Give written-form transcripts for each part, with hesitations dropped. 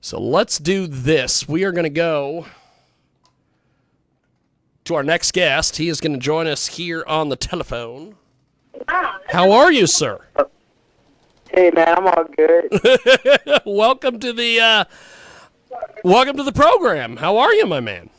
So let's do this. We are going to go to our next guest. He is going to join us here on the telephone. How are you, sir? Hey, man, I'm all good. Welcome to the program. How are you, my man?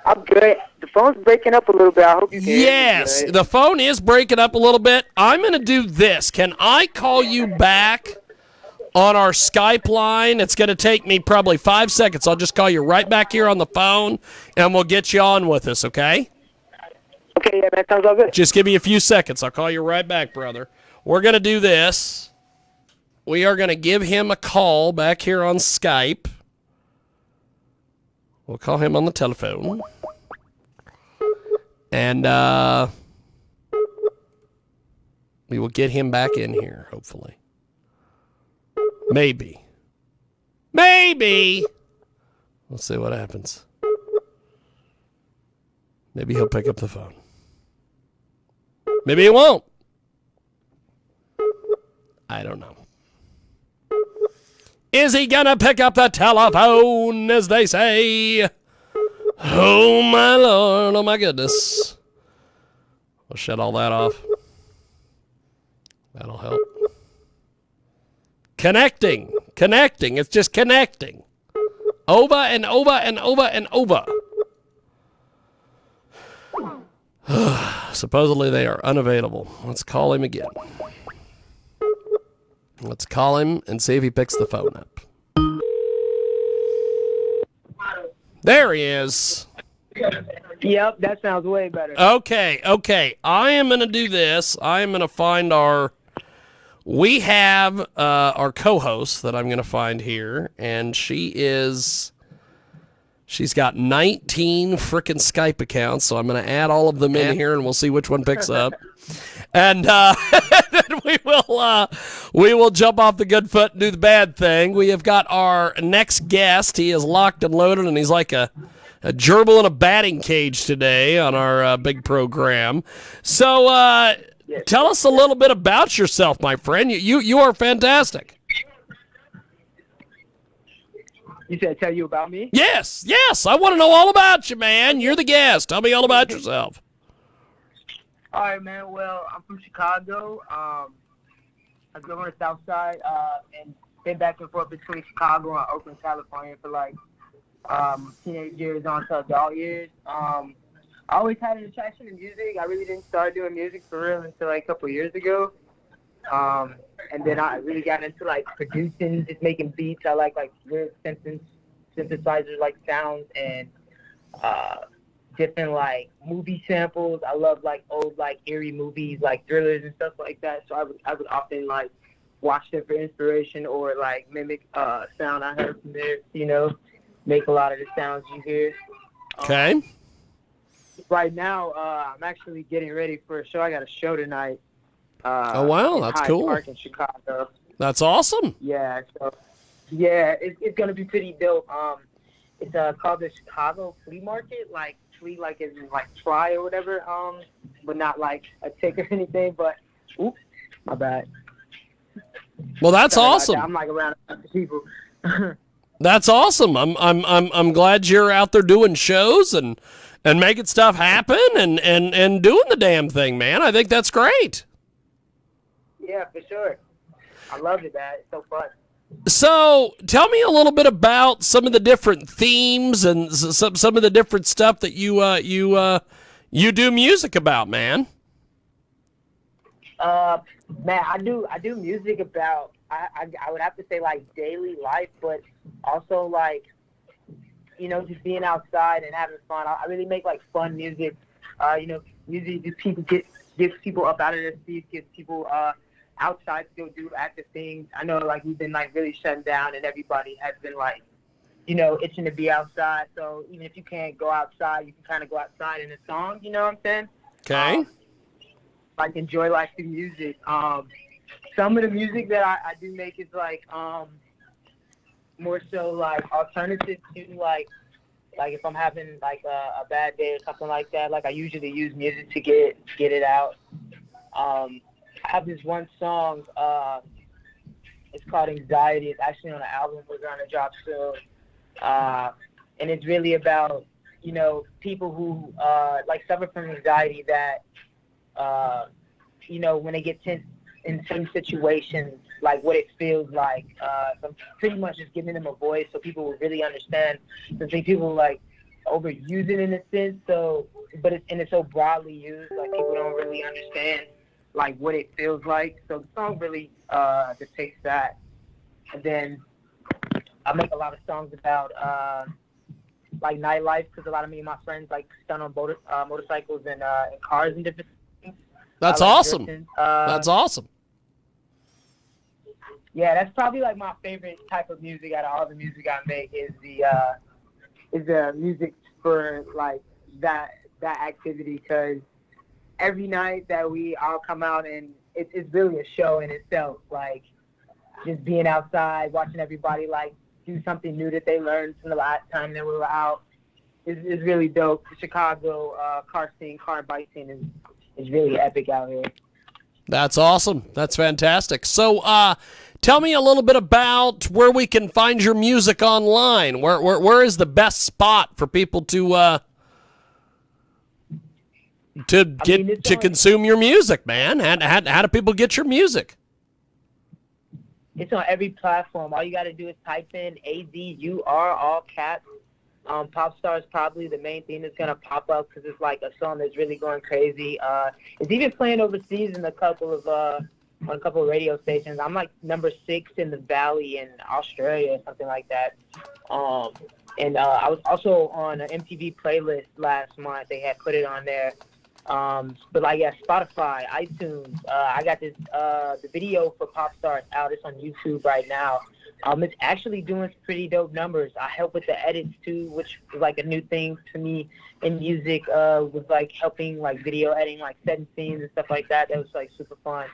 I'm good. The phone's breaking up a little bit. I hope you can hear me. Yes, the phone is breaking up a little bit. I'm going to do this. Can I call you back on our Skype line? It's going to take me probably 5 seconds. I'll just call you right back here on the phone, and we'll get you on with us, okay? Okay, yeah, man, sounds all good. Just give me a few seconds. I'll call you right back, brother. We're going to do this. We are going to give him a call back here on Skype. We'll call him on the telephone. And we will get him back in here, hopefully. Maybe. Let's see what happens. Maybe he'll pick up the phone. Maybe he won't. I don't know. Is he gonna pick up the telephone, as they say? Oh, my Lord. Oh, my goodness. We'll shut all that off. That'll help. Connecting. It's just connecting. Over and over and over and over. Supposedly they are unavailable. Let's call him again. Let's call him and see if he picks the phone up. There he is. Yep, that sounds way better. Okay. I am going to do this. I am going to find we have our co-host that I'm going to find here, and she's got 19 frickin' Skype accounts, so I'm going to add all of them in here, and we'll see which one picks up. And then we will jump off the good foot and do the bad thing. We have got our next guest. He is locked and loaded, and he's like a gerbil in a batting cage today on our big program. So tell us a little bit about yourself, my friend. You are fantastic. You said tell you about me? Yes. I want to know all about you, man. You're the guest. Tell me all about yourself. All right, man. Well, I'm from Chicago. I grew up on the South Side and been back and forth between Chicago and Oakland, California for like teenage years on to adult years. I always had an attraction to music. I really didn't start doing music for real until like a couple of years ago. And then I really got into like producing, just making beats. I like weird synthesizers, like sounds and different like movie samples. I love like old like eerie movies, like thrillers and stuff like that. So I would often like watch them for inspiration or like mimic sound I heard from there. You know, make a lot of the sounds you hear. Okay. Right now, I'm actually getting ready for a show. I got a show tonight. Oh wow, that's Hyde cool. Park in Chicago. That's awesome. Yeah, so it's gonna be pretty dope. It's called the Chicago Flea Market, like flea like as in like fly or whatever. But not like a tick or anything. But oops, my bad. Well, that's Sorry about awesome. that. I'm like around a bunch of people. That's awesome. I'm glad you're out there doing shows and making stuff happen and doing the damn thing, man. I think that's great. Yeah, for sure. I love it, man. It's so fun. So, tell me a little bit about some of the different themes and some of the different stuff that you do music about, man. Man, I do music about I would have to say like daily life, but also like just being outside and having fun. I really make like fun music. Music gets people up out of their seats, gets people outside to go do active things. I know like we've been like really shut down and everybody has been like, itching to be outside. So even if you can't go outside, you can kind of go outside in a song, you know what I'm saying? Okay. Like enjoy like the music. Some of the music that I do make is like more so like alternative to like if I'm having like a bad day or something like that. Like I usually use music to get it out. I have this one song It's called Anxiety. It's actually on an album we're gonna drop soon. And it's really about, you know, people who like suffer from anxiety that you know, when they get tense in some situations, like what it feels like. So I'm pretty much just giving them a voice so people will really understand. I think people like overuse it in a sense, so it's so broadly used, like people don't really understand like what it feels like. So the song really depicts that. And then I make a lot of songs about like nightlife, because a lot of me and my friends like stunt on motorcycles and cars and different things. That's like awesome. drifting. That's awesome. Yeah, that's probably like my favorite type of music out of all the music I make is the music for like that activity, because every night that we all come out, and it's really a show in itself, like just being outside, watching everybody like do something new that they learned from the last time they were out is really dope. The Chicago car and bike scene is really epic out here. That's awesome. That's fantastic. So, tell me a little bit about where we can find your music online. Where is the best spot for people to consume your music, man? How do people get your music? It's on every platform. All you got to do is type in Azur, all caps. Popstar is probably the main thing that's gonna pop up because it's like a song that's really going crazy. It's even playing overseas in on a couple of radio stations. I'm like number 6 in the Valley in Australia or something like that. And I was also on an MTV playlist last month. They had put it on there. But like, yeah, Spotify, iTunes. I got this the video for Popstar out. It's on YouTube right now. It's actually doing some pretty dope numbers. I help with the edits too, which was like a new thing to me in music. Was like helping like video editing, like setting scenes and stuff like that. That was like super fun.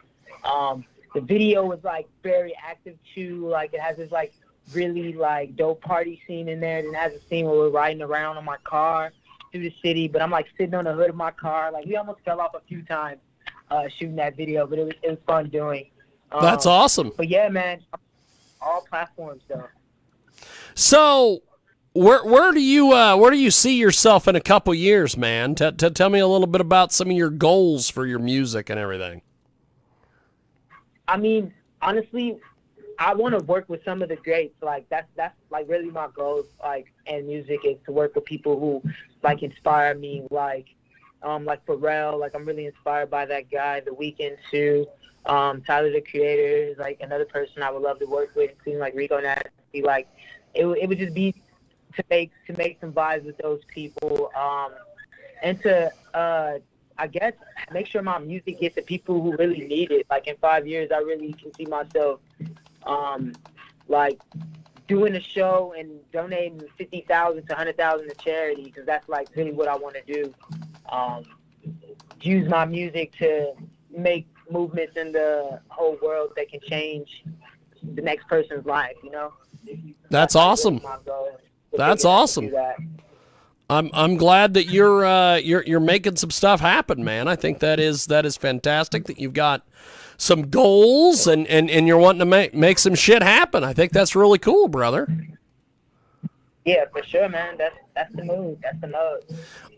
The video was like very active too. Like it has this like really like dope party scene in there. Then it has a scene where we're riding around on my car through the city, but I'm like sitting on the hood of my car. Like we almost fell off a few times shooting that video, but it was fun doing. That's awesome. But yeah, man. All platforms though. So, where do you see yourself in a couple years, man? Tell me a little bit about some of your goals for your music and everything. I mean, honestly, I want to work with some of the greats. Like that's like really my goal. Like in music is to work with people who like inspire me. Like Pharrell. Like I'm really inspired by that guy. The Weeknd too. Tyler the Creator is like another person I would love to work with, including like Rico Nasty. Like it would just be to make some vibes with those people, and to I guess make sure my music gets to people who really need it. Like in 5 years, I really can see myself like doing a show and donating 50,000 to 100,000 to charity, because that's like really what I want to do. Use my music to make movements in the whole world that can change the next person's life, you know? That's awesome. That's awesome. I'm glad that you're making some stuff happen, man. I think that is fantastic that you've got some goals and you're wanting to make some shit happen. I think that's really cool, brother. Yeah, for sure, man. That's the move. That's the mode.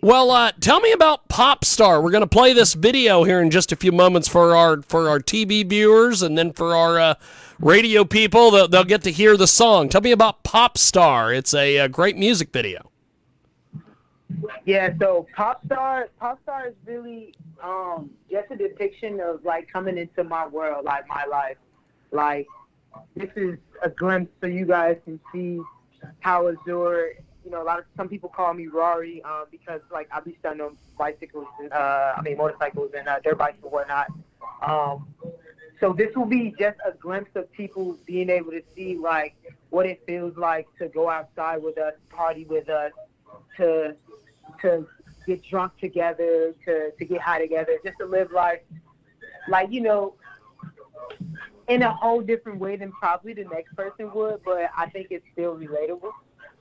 Well, tell me about Popstar. We're going to play this video here in just a few moments for our TV viewers, and then for our radio people, they'll get to hear the song. Tell me about Popstar. It's a great music video. Yeah, so Popstar is really just a depiction of like coming into my world, like my life. Like this is a glimpse so you guys can see how Azur, you know, some people call me Rory because like I be stunting on motorcycles and dirt bikes and whatnot. So this will be just a glimpse of people being able to see like what it feels like to go outside with us, party with us, to get drunk together, to get high together, just to live life like, you know, in a whole different way than probably the next person would, but I think it's still relatable.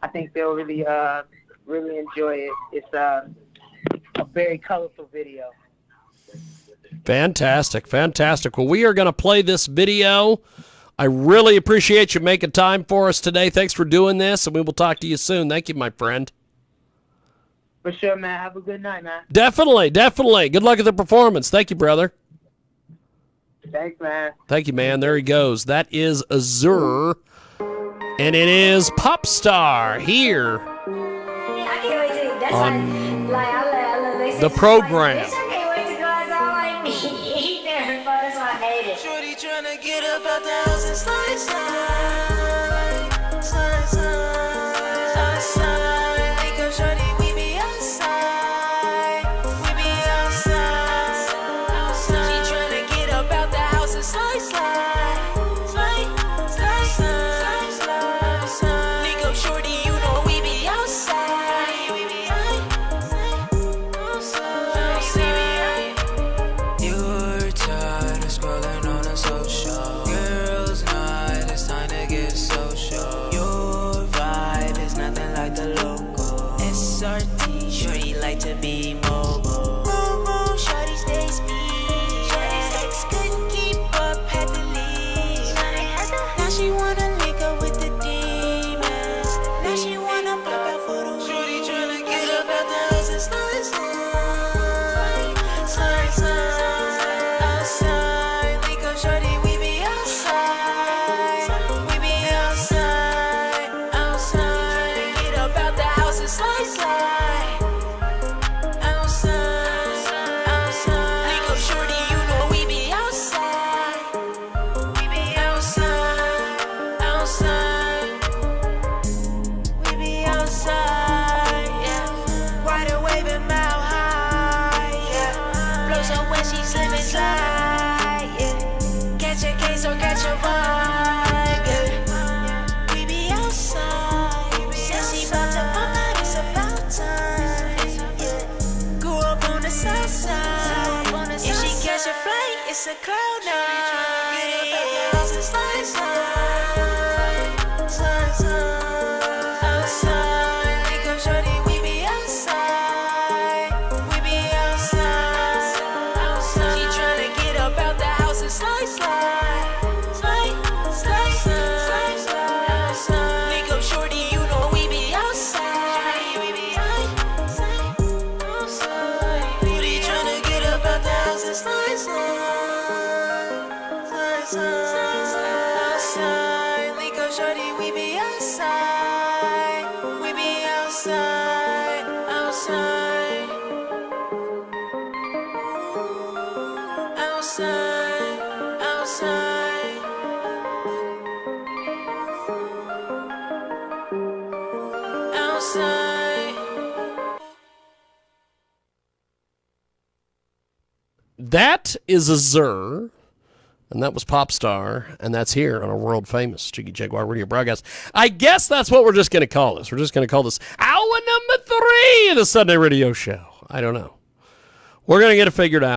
I think they'll really enjoy it. It's a very colorful video. Fantastic. Well, we are going to play this video I really appreciate you making time for us today. Thanks for doing this, and we will talk to you soon. Thank you, my friend. For sure, man. Have a good night, man. Definitely. Good luck at the performance. Thank you, brother. Thanks, man. Thank you, man. There he goes. That is Azur, and it is Popstar here I can't wait to. That's on like the program. I can't wait to go outside like me. He never fun. That's why I hate it. Shorty tryna get up out the house and slide, slide, slide, slide, outside. Wake up, shorty, we be outside, we be outside, outside. She tryna get up out the house and slide, slide, slide, slide, slide, slide, outside. Wake up, shorty, you know we be outside, we be outside, outside. You're tired of scrolling on a social. Girls' night, it's time to get social. Your vibe is nothing like the local. SRT, shorty like to be mobile. Roll, roll, shorty stay speed. Shorty's ex couldn't keep up, had to leave. Now she wanna link up with the demons. Now she wanna pop out for the shorty tryna get up out the house and slide, slide, slide, slide, outside. Wake up, shorty, we be outside, we be outside, outside. Get up out the house and slide, slide, outside, outside. Wake up, shorty, you know we be outside, we be outside, outside. We be outside, yeah. Rider waving mile high, yeah. Blows up when she slip and slide, yeah. Catch a case or catch a vibe, yeah. We be outside. Since she about to pop out, it's about time, yeah. Grew up on the south side. If she catch a flight, it's a cloud nine. Slide, slide, slide, slide, outside. Wake up, shorty, we be outside, we be outside, outside. She tryna get up out the house and slide, slide, slide, slide, slide, slide, outside. Wake up, shorty, you know we be outside, we be outside, outside. Booty tryna get up out the house and slide, slide, slide, slide, outside. Wake up, shorty, we be outside, we be outside, outside, outside, outside, outside. That is Azur, and that was Popstar, and that's here on a world-famous Jiggy Jaguar radio broadcast. I guess that's what we're just going to call this. We're just going to call this hour number 3 of the Sunday radio show. I don't know. We're going to get it figured out.